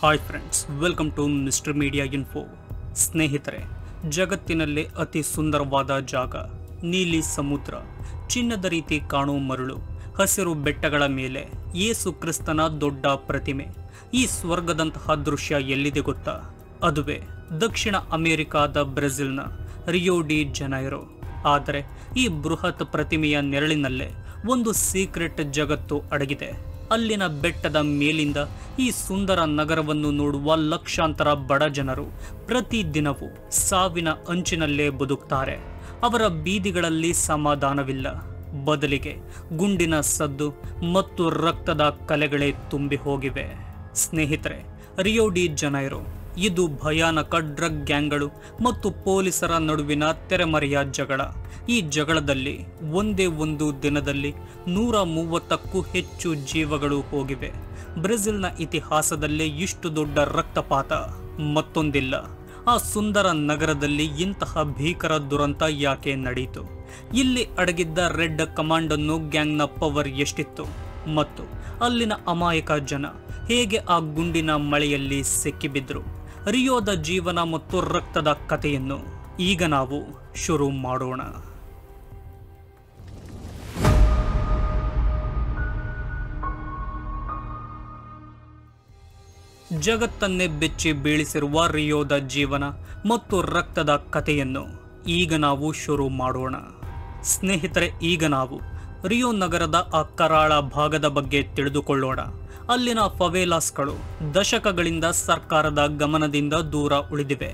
Hi friends, welcome to mister media info. ಸ್ನೇಹಿತರೆ, ಜಗತ್ತಿನಲ್ಲೇ ಅತಿ ಸುಂದರವಾದ ಜಾಗ, ನೀಲಿ ಸಮುದ್ರ, ಚಿನ್ನದ ರೀತಿ ಕಾಣೋ ಮರಳು, ಹಸಿರು ಬೆಟ್ಟಗಳ ಮೇಲೆ ಯೇಸು ಕ್ರಿಸ್ತನ ದೊಡ್ಡ ಪ್ರತಿಮೆ. ಈ ಸ್ವರ್ಗದಂತಹ ದೃಶ್ಯ ಎಲ್ಲಿದೆ ಗೊತ್ತಾ? ಅದುವೇ ದಕ್ಷಿಣ ಅಮೆರಿಕಾದ ಬ್ರೆಜಿಲ್ನ ರಿಯೋ ಡಿ ಜನೈರೋ. ಆದರೆ ಈ ಬೃಹತ್ ಪ್ರತಿಮೆಯ ನೆರಳಿನಲ್ಲೇ ಒಂದು ಸೀಕ್ರೆಟ್ ಜಗತ್ತು ಅಡಗಿದೆ. ಅಲ್ಲಿನ ಬೆಟ್ಟದ ಮೇಲಿಂದ ಈ ಸುಂದರ ನಗರವನ್ನು ನೋಡುವ ಲಕ್ಷಾಂತರ ಬಡ ಜನರು ಪ್ರತಿದಿನವೂ ಸಾವಿನ ಅಂಚಿನಲ್ಲೇ ಬದುಕ್ತಾರೆ. ಅವರ ಬೀದಿಗಳಲ್ಲಿ ಸಮಾಧಾನವಿಲ್ಲ, ಬದಲಿಗೆ ಗುಂಡಿನ ಸದ್ದು ಮತ್ತು ರಕ್ತದ ಕಲೆಗಳೇ ತುಂಬಿ ಹೋಗಿವೆ. ಸ್ನೇಹಿತರೆ, ರಿಯೋ ಡಿ ಜನೈರೋ ಇದು ಭಯಾನಕ ಡ್ರಗ್ ಗ್ಯಾಂಗ್ಗಳು ಮತ್ತು ಪೊಲೀಸರ ನಡುವಿನ ತೆರೆಮರೆಯ ಜಗಳ. ಈ ಜಗಳದಲ್ಲಿ ಒಂದೇ ಒಂದು ದಿನದಲ್ಲಿ 130ಕ್ಕೂ ಹೆಚ್ಚು ಜೀವಗಳು ಹೋಗಿವೆ. ಬ್ರೆಜಿಲ್ನ ಇತಿಹಾಸದಲ್ಲೇ ಇಷ್ಟು ದೊಡ್ಡ ರಕ್ತಪಾತ ಮತ್ತೊಂದಿಲ್ಲ. ಆ ಸುಂದರ ನಗರದಲ್ಲಿ ಇಂತಹ ಭೀಕರ ದುರಂತ ಯಾಕೆ ನಡೆಯಿತು? ಇಲ್ಲಿ ಅಡಗಿದ್ದ ರೆಡ್ ಕಮಾಂಡನ್ನು ಗ್ಯಾಂಗ್ನ ಪವರ್ ಎಷ್ಟಿತ್ತು ಮತ್ತು ಅಲ್ಲಿನ ಅಮಾಯಕ ಜನ ಹೇಗೆ ಆ ಗುಂಡಿನ ಮಳೆಯಲ್ಲಿ ಸಿಕ್ಕಿಬಿದ್ರು? ರಿಯೋದ ಜೀವನ ಮತ್ತು ರಕ್ತದ ಕಥೆಯನ್ನು ಈಗ ನಾವು ಶುರು ಮಾಡೋಣ. ಜಗತ್ತನ್ನೇ ಬೆಚ್ಚಿ ಬೀಳಿಸಿರುವ ರಿಯೋದ ಜೀವನ ಮತ್ತು ರಕ್ತದ ಕಥೆಯನ್ನು ಈಗ ನಾವು ಶುರು ಮಾಡೋಣ. ಸ್ನೇಹಿತರೆ, ಈಗ ನಾವು ರಿಯೋ ನಗರದ ಆ ಕರಾಳ ಭಾಗದ ಬಗ್ಗೆ ತಿಳಿದುಕೊಳ್ಳೋಣ. ಅಲ್ಲಿನ ಫವೇಲಾಸ್ಗಳು ದಶಕಗಳಿಂದ ಸರ್ಕಾರದ ಗಮನದಿಂದ ದೂರ ಉಳಿದಿವೆ.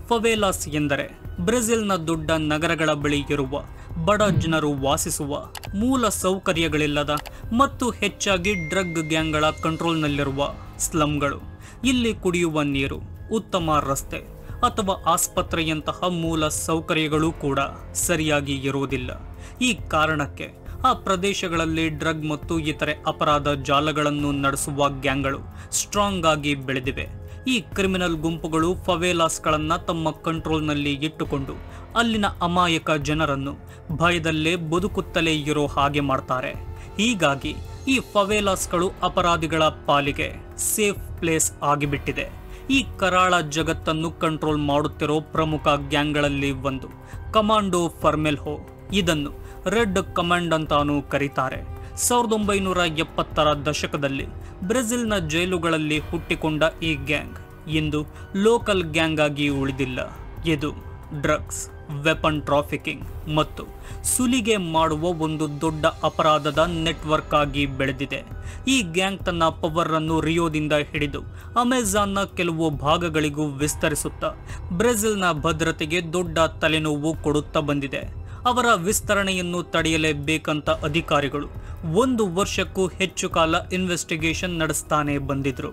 ಫವೇಲಾಸ್ ಎಂದರೆ ಬ್ರೆಜಿಲ್ನ ದೊಡ್ಡ ನಗರಗಳ ಬಳಿ ಇರುವ ಬಡ ಜನರು ವಾಸಿಸುವ, ಮೂಲ ಸೌಕರ್ಯಗಳಿಲ್ಲದ ಮತ್ತು ಹೆಚ್ಚಾಗಿ ಡ್ರಗ್ ಗ್ಯಾಂಗ್ಗಳ ಕಂಟ್ರೋಲ್ನಲ್ಲಿರುವ ಸ್ಲಮ್ಗಳು. ಇಲ್ಲಿ ಕುಡಿಯುವ ನೀರು, ಉತ್ತಮ ರಸ್ತೆ ಅಥವಾ ಆಸ್ಪತ್ರೆಯಂತಹ ಮೂಲ ಸೌಕರ್ಯಗಳು ಕೂಡ ಸರಿಯಾಗಿ ಇರುವುದಿಲ್ಲ. ಈ ಕಾರಣಕ್ಕೆ ಆ ಪ್ರದೇಶಗಳಲ್ಲಿ ಡ್ರಗ್ ಮತ್ತು ಇತರೆ ಅಪರಾಧ ಜಾಲಗಳನ್ನು ನಡೆಸುವ ಗ್ಯಾಂಗ್ಗಳು ಸ್ಟ್ರಾಂಗ್ ಆಗಿ ಬೆಳೆದಿವೆ. ಈ ಕ್ರಿಮಿನಲ್ ಗುಂಪುಗಳು ಫವೇಲಾಸ್ಗಳನ್ನು ತಮ್ಮ ಕಂಟ್ರೋಲ್ನಲ್ಲಿ ಇಟ್ಟುಕೊಂಡು ಅಲ್ಲಿನ ಅಮಾಯಕ ಜನರನ್ನು ಭಯದಲ್ಲೇ ಬದುಕುತ್ತಲೇ ಇರೋ ಹಾಗೆ ಮಾಡ್ತಾರೆ. ಹೀಗಾಗಿ ಈ ಫವೇಲಾಸ್ಗಳು ಅಪರಾಧಿಗಳ ಪಾಲಿಗೆ ಸೇಫ್ ಪ್ಲೇಸ್ ಆಗಿಬಿಟ್ಟಿದೆ. ಈ ಕರಾಳ ಜಗತ್ತನ್ನು ಕಂಟ್ರೋಲ್ ಮಾಡುತ್ತಿರೋ ಪ್ರಮುಖ ಗ್ಯಾಂಗ್ಗಳಲ್ಲಿ ಒಂದು ಕಮಾಂಡೋ ಫರ್ಮೆಲ್ಹೋ. ಇದನ್ನು ರೆಡ್ ಕಮಾಂಡ್ ಅಂತಾನೂ ಕರೀತಾರೆ. 1970ರ ದಶಕದಲ್ಲಿ ಬ್ರೆಜಿಲ್ನ ಜೈಲುಗಳಲ್ಲಿ ಹುಟ್ಟಿಕೊಂಡ ಈ ಗ್ಯಾಂಗ್ ಇಂದು ಲೋಕಲ್ ಗ್ಯಾಂಗ್ ಆಗಿ ಉಳಿದಿಲ್ಲ. ಇದು ಡ್ರಗ್ಸ್, ವೆಪನ್ ಟ್ರಾಫಿಕಿಂಗ್ ಮತ್ತು ಸುಲಿಗೆ ಮಾಡುವ ಒಂದು ದೊಡ್ಡ ಅಪರಾಧದ ನೆಟ್ವರ್ಕ್ ಆಗಿ ಬೆಳೆದಿದೆ. ಈ ಗ್ಯಾಂಗ್ ತನ್ನ ಪವರ್ ಅನ್ನು ರಿಯೋದಿಂದ ಹಿಡಿದು ಅಮೆಜಾನ್ನ ಕೆಲವು ಭಾಗಗಳಿಗೂ ವಿಸ್ತರಿಸುತ್ತಾ ಬ್ರೆಜಿಲ್ನ ಭದ್ರತೆಗೆ ದೊಡ್ಡ ತಲೆನೋವು ಕೊಡುತ್ತಾ ಬಂದಿದೆ. ಅವರ ವಿಸ್ತರಣೆಯನ್ನು ತಡೆಯಲೇಬೇಕಂತ ಅಧಿಕಾರಿಗಳು 1 ವರ್ಷಕ್ಕೂ ಹೆಚ್ಚು ಕಾಲ ಇನ್ವೆಸ್ಟಿಗೇಷನ್ ನಡೆಸ್ತಾನೆ ಬಂದಿದ್ರು.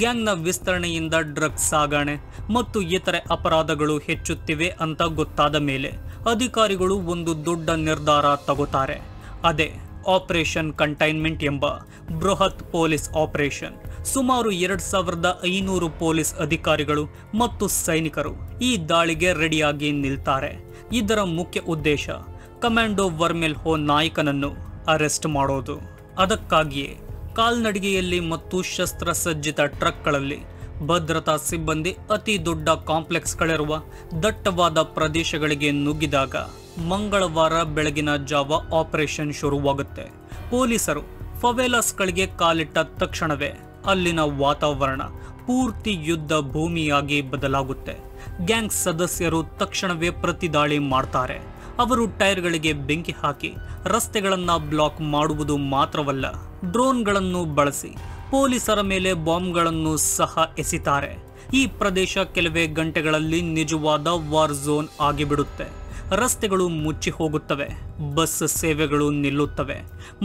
ಗ್ಯಾಂಗ್ನ ವಿಸ್ತರಣೆಯಿಂದ ಡ್ರಗ್ಸ್ ಸಾಗಣೆ ಮತ್ತು ಇತರೆ ಅಪರಾಧಗಳು ಹೆಚ್ಚುತ್ತಿವೆ ಅಂತ ಗೊತ್ತಾದ ಮೇಲೆ ಅಧಿಕಾರಿಗಳು ಒಂದು ದೊಡ್ಡ ನಿರ್ಧಾರ ತಗೋತಾರೆ. ಅದೇ ಆಪರೇಷನ್ ಕಂಟೈನ್ಮೆಂಟ್ ಎಂಬ ಬೃಹತ್ ಪೊಲೀಸ್ ಆಪರೇಷನ್. ಸುಮಾರು 2500 ಪೊಲೀಸ್ ಅಧಿಕಾರಿಗಳು ಮತ್ತು ಸೈನಿಕರು ಈ ದಾಳಿಗೆ ರೆಡಿಯಾಗಿ ನಿಲ್ತಾರೆ. ಇದರ ಮುಖ್ಯ ಉದ್ದೇಶ ಕಮಾಂಡೋ ವರ್ಮೆಲ್ಹೋ ನಾಯಕನನ್ನು ಅರೆಸ್ಟ್ ಮಾಡೋದು. ಅದಕ್ಕಾಗಿಯೇ ಕಾಲ್ನಡಿಗೆಯಲ್ಲಿ ಮತ್ತು ಶಸ್ತ್ರಸಜ್ಜಿತ ಟ್ರಕ್ಗಳಲ್ಲಿ ಭದ್ರತಾ ಸಿಬ್ಬಂದಿ ಅತಿ ದೊಡ್ಡ ಕಾಂಪ್ಲೆಕ್ಸ್ಗಳಿರುವ ದಟ್ಟವಾದ ಪ್ರದೇಶಗಳಿಗೆ ನುಗ್ಗಿದಾಗ ಮಂಗಳವಾರ ಬೆಳಗಿನ ಜಾವ ಆಪರೇಷನ್ ಶುರುವಾಗುತ್ತೆ. ಪೊಲೀಸರು ಫವೇಲಾಸ್ಗಳಿಗೆ ಕಾಲಿಟ್ಟ ತಕ್ಷಣವೇ ಅಲ್ಲಿನ ವಾತಾವರಣ ಪೂರ್ತಿ ಯುದ್ಧ ಭೂಮಿಯಾಗಿ ಬದಲಾಗುತ್ತೆ. ಗ್ಯಾಂಗ್ ಸದಸ್ಯರು ತಕ್ಷಣವೇ ಪ್ರತಿದಾಳಿ ಮಾಡ್ತಾರೆ. ಅವರು ಟೈರ್ಗಳಿಗೆ ಬೆಂಕಿ ಹಾಕಿ ರಸ್ತೆಗಳನ್ನು ಬ್ಲಾಕ್ ಮಾಡುವುದು ಮಾತ್ರವಲ್ಲ, ಡ್ರೋನ್ಗಳನ್ನು ಬಳಸಿ ಪೊಲೀಸರ ಮೇಲೆ ಬಾಂಬ್ಗಳನ್ನು ಸಹ ಎಸಿತಾರೆ. ಈ ಪ್ರದೇಶ ಕೆಲವೇ ಗಂಟೆಗಳಲ್ಲಿ ನಿಜವಾದ ವಾರ್ ಝೋನ್ ಆಗಿಬಿಡುತ್ತೆ. ರಸ್ತೆಗಳು ಮುಚ್ಚಿ ಹೋಗುತ್ತವೆ, ಬಸ್ ಸೇವೆಗಳು ನಿಲ್ಲುತ್ತವೆ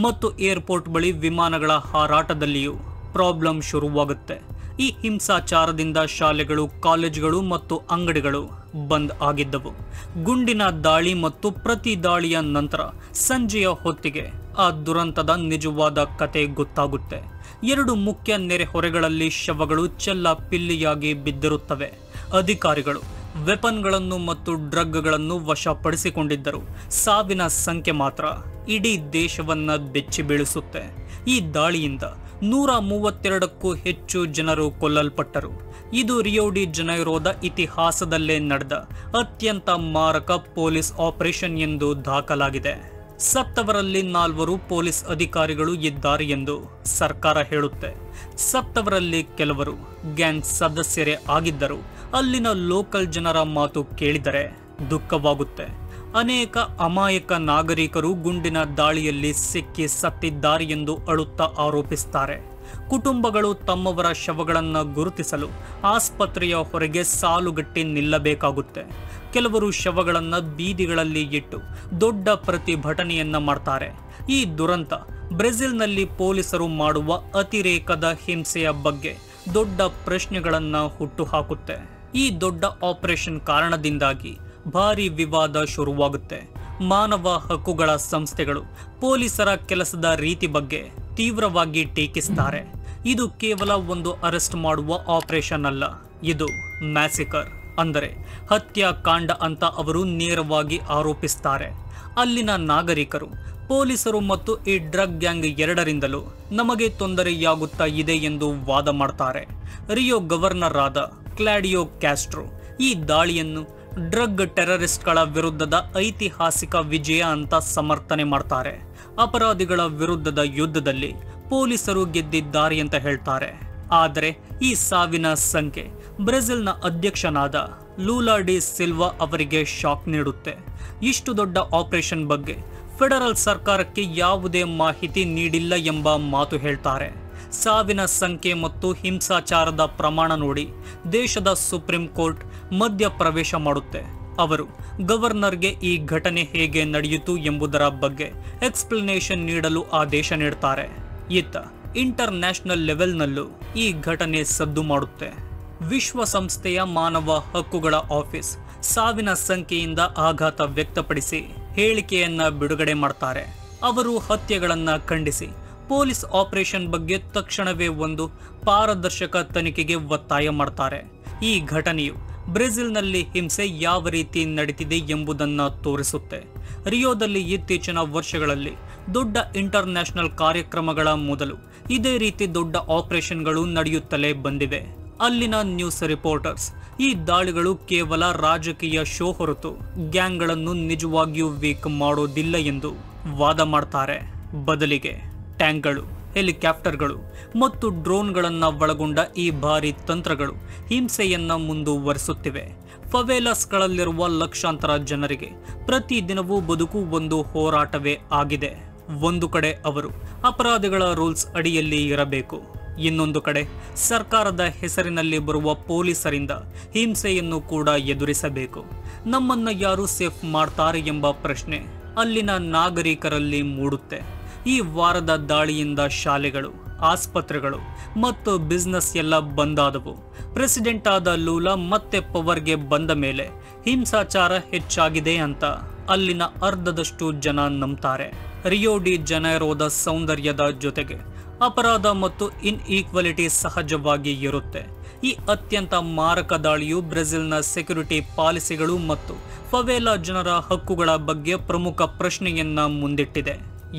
ಮತ್ತು ಏರ್ಪೋರ್ಟ್ ಬಳಿ ವಿಮಾನಗಳ ಹಾರಾಟದಲ್ಲಿಯೂ ಪ್ರಾಬ್ಲಮ್ ಶುರುವಾಗುತ್ತೆ. ಈ ಹಿಂಸಾಚಾರದಿಂದ ಶಾಲೆಗಳು, ಕಾಲೇಜುಗಳು ಮತ್ತು ಅಂಗಡಿಗಳು ಬಂದ್ ಆಗಿದ್ದವು. ಗುಂಡಿನ ದಾಳಿ ಮತ್ತು ಪ್ರತಿ ದಾಳಿಯ ನಂತರ ಸಂಜೆಯ ಹೊತ್ತಿಗೆ ಆ ದುರಂತದ ನಿಜವಾದ ಕತೆ ಗೊತ್ತಾಗುತ್ತೆ. 2 ಮುಖ್ಯ ನೆರೆಹೊರೆಗಳಲ್ಲಿ ಶವಗಳು ಚೆಲ್ಲಾಪಿಲ್ಲಿಯಾಗಿ ಬಿದ್ದಿರುತ್ತವೆ. ಅಧಿಕಾರಿಗಳು ವೆಪನ್ಗಳನ್ನು ಮತ್ತು ಡ್ರಗ್ಗಳನ್ನು ವಶಪಡಿಸಿಕೊಂಡಿದ್ದರು. ಸಾವಿನ ಸಂಖ್ಯೆ ಮಾತ್ರ ಇಡೀ ದೇಶವನ್ನ ಬೆಚ್ಚಿ ಬೀಳಿಸುತ್ತೆ. ಈ ದಾಳಿಯಿಂದ 132ಕ್ಕೂ ಹೆಚ್ಚು ಜನರು ಕೊಲ್ಲಲ್ಪಟ್ಟರು. ಇದು ರಿಯೋ ಡಿ ಜನೈರೋದ ಇತಿಹಾಸದಲ್ಲೇ ನಡೆದ ಅತ್ಯಂತ ಮಾರಕ ಪೊಲೀಸ್ ಆಪರೇಷನ್ ಎಂದು ದಾಖಲಾಗಿದೆ. ಸತ್ತವರಲ್ಲಿ 4 ಪೊಲೀಸ್ ಅಧಿಕಾರಿಗಳು ಇದ್ದಾರೆ ಎಂದು ಸರ್ಕಾರ ಹೇಳುತ್ತೆ. ಸತ್ತವರಲ್ಲಿ ಕೆಲವರು ಗ್ಯಾಂಗ್ ಸದಸ್ಯರೇ ಆಗಿದ್ದರು. ಅಲ್ಲಿನ ಲೋಕಲ್ ಜನರ ಮಾತು ಕೇಳಿದರೆ ದುಃಖವಾಗುತ್ತೆ. ಅನೇಕ ಅಮಾಯಕ ನಾಗರಿಕರು ಗುಂಡಿನ ದಾಳಿಯಲ್ಲಿ ಸಿಕ್ಕಿ ಸತ್ತಿದ್ದಾರೆ ಎಂದು ಅಳುತ್ತಾ ಆರೋಪಿಸುತ್ತಾರೆ. ಕುಟುಂಬಗಳು ತಮ್ಮವರ ಶವಗಳನ್ನು ಗುರುತಿಸಲು ಆಸ್ಪತ್ರೆಯ ಹೊರಗೆ ಸಾಲುಗಟ್ಟಿ ನಿಲ್ಲಬೇಕಾಗುತ್ತೆ. ಕೆಲವರು ಶವಗಳನ್ನು ಬೀದಿಗಳಲ್ಲಿ ಇಟ್ಟು ದೊಡ್ಡ ಪ್ರತಿಭಟನೆಯನ್ನ ಮಾಡ್ತಾರೆ. ಈ ದುರಂತ ಬ್ರೆಜಿಲ್ನಲ್ಲಿ ಪೊಲೀಸರು ಮಾಡುವ ಅತಿರೇಕದ ಹಿಂಸೆಯ ಬಗ್ಗೆ ದೊಡ್ಡ ಪ್ರಶ್ನೆಗಳನ್ನ ಹುಟ್ಟುಹಾಕುತ್ತೆ. ಈ ದೊಡ್ಡ ಆಪರೇಷನ್ ಕಾರಣದಿಂದಾಗಿ ಭಾರಿ ವಿವಾದ ಶುರುವಾಗುತ್ತೆ. ಮಾನವ ಹಕ್ಕುಗಳ ಸಂಸ್ಥೆಗಳು ಪೊಲೀಸರ ಕೆಲಸದ ರೀತಿ ಬಗ್ಗೆ ತೀವ್ರವಾಗಿ ಟೀಕಿಸುತ್ತಾರೆ. ಇದು ಕೇವಲ ಒಂದು ಅರೆಸ್ಟ್ ಮಾಡುವ ಆಪರೇಷನ್ ಅಲ್ಲ, ಇದು ಮ್ಯಾಸಿಕರ್ ಅಂದರೆ ಹತ್ಯಾಕಾಂಡ ಅಂತ ಅವರು ನೇರವಾಗಿ ಆರೋಪಿಸುತ್ತಾರೆ. ಅಲ್ಲಿನ ನಾಗರಿಕರು ಪೊಲೀಸರು ಮತ್ತು ಈ ಡ್ರಗ್ ಗ್ಯಾಂಗ್ ಎರಡರಿಂದಲೂ ನಮಗೆ ತೊಂದರೆಯಾಗುತ್ತಾ ಇದೆ ಎಂದು ವಾದ ಮಾಡ್ತಾರೆ. ರಿಯೋ ಗವರ್ನರ್ ಆದ ಕ್ಲಾಡಿಯೋ ಕ್ಯಾಸ್ಟ್ರೋ ಈ ದಾಳಿಯನ್ನು ಡ್ರಗ್ ಟೆರರಿಸ್ಟ್ಗಳ ವಿರುದ್ಧದ ಐತಿಹಾಸಿಕ ವಿಜಯ ಅಂತ ಸಮರ್ಥನೆ ಮಾಡ್ತಾರೆ. ಅಪರಾಧಿಗಳ ವಿರುದ್ಧದ ಯುದ್ಧದಲ್ಲಿ ಪೊಲೀಸರು ಗೆದ್ದಿದ್ದಾರೆ ಅಂತ ಹೇಳ್ತಾರೆ. ಆದರೆ ಈ ಸಾವಿನ ಸಂಖ್ಯೆ ಬ್ರೆಜಿಲ್ನ ಅಧ್ಯಕ್ಷನಾದ ಲೂಲಾ ಡಿ ಸಿಲ್ವಾ ಅವರಿಗೆ ಶಾಕ್ ನೀಡುತ್ತೆ. ಇಷ್ಟು ದೊಡ್ಡ ಆಪರೇಷನ್ ಬಗ್ಗೆ ಫೆಡರಲ್ ಸರ್ಕಾರಕ್ಕೆ ಯಾವುದೇ ಮಾಹಿತಿ ನೀಡಿಲ್ಲ ಎಂಬ ಮಾತು ಹೇಳ್ತಾರೆ. ಸಾವಿನ ಸಂಖ್ಯೆ ಮತ್ತು ಹಿಂಸಾಚಾರದ ಪ್ರಮಾಣ ನೋಡಿ ದೇಶದ ಸುಪ್ರೀಂ ಕೋರ್ಟ್ ಮಧ್ಯ ಪ್ರವೇಶ ಮಾಡುತ್ತೆ. ಅವರು ಗವರ್ನರ್ಗೆ ಈ ಘಟನೆ ಹೇಗೆ ನಡೆಯಿತು ಎಂಬುದರ ಬಗ್ಗೆ ಎಕ್ಸ್ಪ್ಲನೇಷನ್ ನೀಡಲು ಆದೇಶ ನೀಡುತ್ತಾರೆ. ಇತ್ತ ಇಂಟರ್ನ್ಯಾಷನಲ್ ಲೆವೆಲ್ನಲ್ಲೂ ಈ ಘಟನೆ ಸದ್ದು ಮಾಡುತ್ತೆ. ವಿಶ್ವಸಂಸ್ಥೆಯ ಮಾನವ ಹಕ್ಕುಗಳ ಆಫೀಸ್ ಸಾವಿನ ಸಂಖ್ಯೆಯಿಂದ ಆಘಾತ ವ್ಯಕ್ತಪಡಿಸಿ ಹೇಳಿಕೆಯನ್ನ ಬಿಡುಗಡೆ ಮಾಡ್ತಾರೆ. ಅವರು ಹತ್ಯೆಗಳನ್ನ ಖಂಡಿಸಿ ಪೊಲೀಸ್ ಆಪರೇಷನ್ ಬಗ್ಗೆ ತಕ್ಷಣವೇ ಒಂದು ಪಾರದರ್ಶಕ ತನಿಖೆಗೆ ಒತ್ತಾಯ ಮಾಡ್ತಾರೆ. ಈ ಘಟನೆಯು ಬ್ರೆಜಿಲ್ನಲ್ಲಿ ಹಿಂಸೆ ಯಾವ ರೀತಿ ನಡೀತಿದೆ ಎಂಬುದನ್ನ ತೋರಿಸುತ್ತೆ. ರಿಯೋದಲ್ಲಿ ಇತ್ತೀಚಿನ ವರ್ಷಗಳಲ್ಲಿ ದೊಡ್ಡ ಇಂಟರ್ನ್ಯಾಷನಲ್ ಕಾರ್ಯಕ್ರಮಗಳ ಮೊದಲು ಇದೇ ರೀತಿ ದೊಡ್ಡ ಆಪರೇಷನ್ಗಳು ನಡೆಯುತ್ತಲೇ ಬಂದಿವೆ. ಅಲ್ಲಿನ ನ್ಯೂಸ್ ರಿಪೋರ್ಟರ್ಸ್ ಈ ದಾಳಿಗಳು ಕೇವಲ ರಾಜಕೀಯ ಶೋ ಹೊರತು ಗ್ಯಾಂಗ್ಗಳನ್ನು ನಿಜವಾಗಿಯೂ ವೀಕ್ ಮಾಡೋದಿಲ್ಲ ಎಂದು ವಾದ ಮಾಡ್ತಾರೆ. ಬದಲಿಗೆ ಟ್ಯಾಂಕ್ಗಳು, ಹೆಲಿಕಾಪ್ಟರ್ಗಳು ಮತ್ತು ಡ್ರೋನ್ಗಳನ್ನು ಒಳಗೊಂಡ ಈ ಭಾರಿ ತಂತ್ರಗಳು ಹಿಂಸೆಯನ್ನ ಮುಂದುವರಿಸುತ್ತಿವೆ. ಫವೇಲಾಸ್ಗಳಲ್ಲಿರುವ ಲಕ್ಷಾಂತರ ಜನರಿಗೆ ಪ್ರತಿದಿನವೂ ಬದುಕು ಒಂದು ಹೋರಾಟವೇ ಆಗಿದೆ. ಒಂದು ಕಡೆ ಅವರು ಅಪರಾಧಿಗಳ ರೂಲ್ಸ್ ಅಡಿಯಲ್ಲಿ ಇರಬೇಕು, ಇನ್ನೊಂದು ಕಡೆ ಸರ್ಕಾರದ ಹೆಸರಿನಲ್ಲಿ ಬರುವ ಪೊಲೀಸರಿಂದ ಹಿಂಸೆಯನ್ನು ಕೂಡ ಎದುರಿಸಬೇಕು. ನಮ್ಮನ್ನ ಯಾರು ಸೇಫ್ ಮಾಡ್ತಾರೆ ಎಂಬ ಪ್ರಶ್ನೆ ಅಲ್ಲಿನ ನಾಗರಿಕರಲ್ಲಿ ಮೂಡುತ್ತೆ. ಈ ವಾರದ ದಾಳಿಯಿಂದ ಶಾಲೆಗಳು, ಆಸ್ಪತ್ರೆಗಳು ಮತ್ತು ಬಿಸ್ನೆಸ್ ಎಲ್ಲ ಬಂದಾದವು. ಪ್ರೆಸಿಡೆಂಟ್ ಆದ ಲೂಲಾ ಮತ್ತೆ ಪವರ್ಗೆ ಬಂದ ಮೇಲೆ ಹಿಂಸಾಚಾರ ಹೆಚ್ಚಾಗಿದೆ ಅಂತ ಅಲ್ಲಿನ ಅರ್ಧದಷ್ಟು ಜನ ನಂಬ್ತಾರೆ. ರಿಯೋ ಡಿ ಜನೈರೋದ ಸೌಂದರ್ಯದ ಜೊತೆಗೆ ಅಪರಾಧ ಮತ್ತು ಇನ್ಈಕ್ವಾಲಿಟಿ ಸಹಜವಾಗಿ ಇರುತ್ತೆ. ಈ ಅತ್ಯಂತ ಮಾರಕ ದಾಳಿಯು ಬ್ರೆಜಿಲ್ನ ಸೆಕ್ಯುರಿಟಿ ಪಾಲಿಸಿಗಳು ಮತ್ತು ಫವೇಲಾ ಜನರ ಹಕ್ಕುಗಳ ಬಗ್ಗೆ ಪ್ರಮುಖ ಪ್ರಶ್ನೆಯನ್ನ ಮುಂದಿಟ್ಟಿದೆ.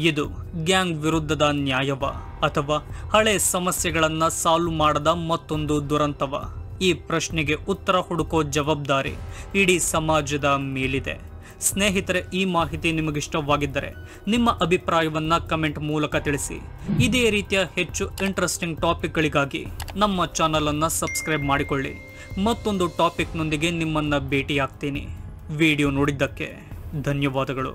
ಇದು ಗ್ಯಾಂಗ್ ವಿರುದ್ಧದ ನ್ಯಾಯವ ಅಥವಾ ಹಳೆ ಸಮಸ್ಯೆಗಳನ್ನ ಸಾಲ್ವ್ ಮಾಡದ ಮತ್ತೊಂದು ದುರಂತವ? ಈ ಪ್ರಶ್ನೆಗೆ ಉತ್ತರ ಹುಡುಕೋ ಜವಾಬ್ದಾರಿ ಇಡೀ ಸಮಾಜದ ಮೇಲಿದೆ. ಸ್ನೇಹಿತರೆ, ಈ ಮಾಹಿತಿ ನಿಮಗಿಷ್ಟವಾಗಿದ್ದರೆ ನಿಮ್ಮ ಅಭಿಪ್ರಾಯವನ್ನ ಕಮೆಂಟ್ ಮೂಲಕ ತಿಳಿಸಿ. ಇದೇ ರೀತಿಯ ಹೆಚ್ಚು ಇಂಟ್ರೆಸ್ಟಿಂಗ್ ಟಾಪಿಕ್ಗಳಿಗಾಗಿ ನಮ್ಮ ಚಾನಲ್ ಅನ್ನು ಸಬ್ಸ್ಕ್ರೈಬ್ ಮಾಡಿಕೊಳ್ಳಿ. ಮತ್ತೊಂದು ಟಾಪಿಕ್ನೊಂದಿಗೆ ನಿಮ್ಮನ್ನ ಭೇಟಿಯಾಗ್ತೀನಿ. ವಿಡಿಯೋ ನೋಡಿದ್ದಕ್ಕೆ ಧನ್ಯವಾದಗಳು.